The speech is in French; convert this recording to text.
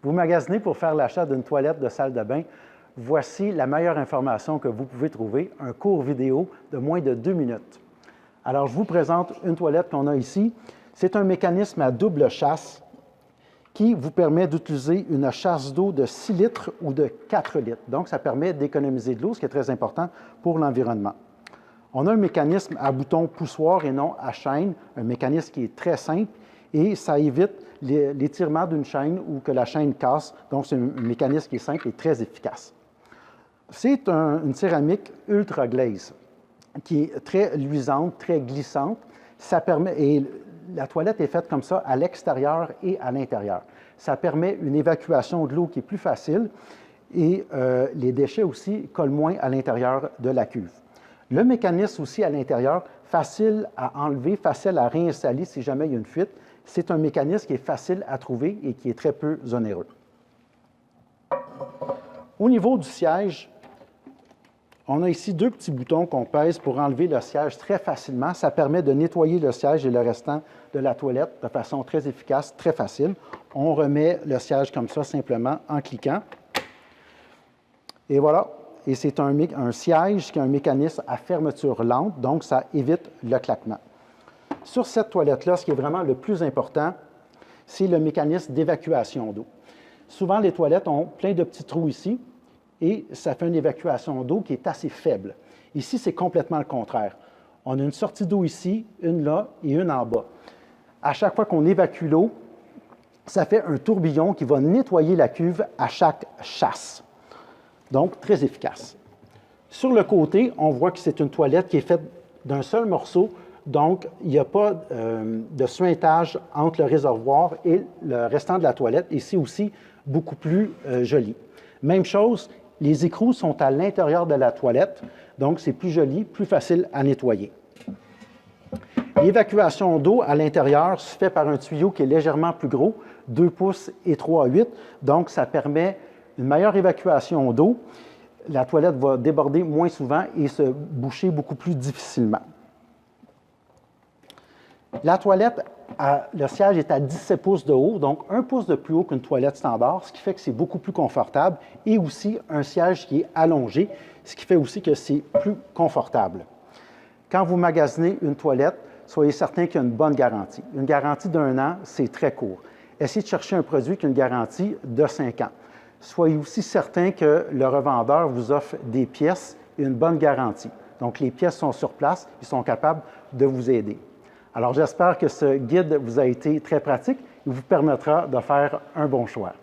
Vous magasinez pour faire l'achat d'une toilette de salle de bain. Voici la meilleure information que vous pouvez trouver, un court vidéo de moins de 2 minutes. Alors, je vous présente une toilette qu'on a ici. C'est un mécanisme à double chasse qui vous permet d'utiliser une chasse d'eau de 6 litres ou de 4 litres. Donc, ça permet d'économiser de l'eau, ce qui est très important pour l'environnement. On a un mécanisme à bouton poussoir et non à chaîne, un mécanisme qui est très simple et ça évite l'étirement d'une chaîne ou que la chaîne casse. Donc, c'est un mécanisme qui est simple et très efficace. C'est une céramique ultra glaze qui est très luisante, très glissante. Ça permet, et la toilette est faite comme ça à l'extérieur et à l'intérieur. Ça permet une évacuation de l'eau qui est plus facile et les déchets aussi collent moins à l'intérieur de la cuve. Le mécanisme aussi à l'intérieur, facile à enlever, facile à réinstaller si jamais il y a une fuite. C'est un mécanisme qui est facile à trouver et qui est très peu onéreux. Au niveau du siège, on a ici 2 petits boutons qu'on pèse pour enlever le siège très facilement. Ça permet de nettoyer le siège et le restant de la toilette de façon très efficace, très facile. On remet le siège comme ça simplement en cliquant. Et voilà. Et c'est un siège qui a un mécanisme à fermeture lente, donc ça évite le claquement. Sur cette toilette-là, ce qui est vraiment le plus important, c'est le mécanisme d'évacuation d'eau. Souvent, les toilettes ont plein de petits trous ici et ça fait une évacuation d'eau qui est assez faible. Ici, c'est complètement le contraire. On a une sortie d'eau ici, une là et une en bas. À chaque fois qu'on évacue l'eau, ça fait un tourbillon qui va nettoyer la cuve à chaque chasse. Donc, très efficace. Sur le côté, on voit que c'est une toilette qui est faite d'un seul morceau, donc il n'y a pas de suintage entre le réservoir et le restant de la toilette, et c'est aussi beaucoup plus joli. Même chose, les écrous sont à l'intérieur de la toilette, donc c'est plus joli, plus facile à nettoyer. L'évacuation d'eau à l'intérieur se fait par un tuyau qui est légèrement plus gros, 2 pouces et 3,8, donc ça permet une meilleure évacuation d'eau. La toilette va déborder moins souvent et se boucher beaucoup plus difficilement. La toilette, le siège est à 17 pouces de haut, donc 1 pouce de plus haut qu'une toilette standard, ce qui fait que c'est beaucoup plus confortable, et aussi un siège qui est allongé, ce qui fait aussi que c'est plus confortable. Quand vous magasinez une toilette, soyez certain qu'il y a une bonne garantie. Une garantie d'1 an, c'est très court. Essayez de chercher un produit qui a une garantie de 5 ans. Soyez aussi certain que le revendeur vous offre des pièces et une bonne garantie. Donc, les pièces sont sur place, ils sont capables de vous aider. Alors, j'espère que ce guide vous a été très pratique et vous permettra de faire un bon choix.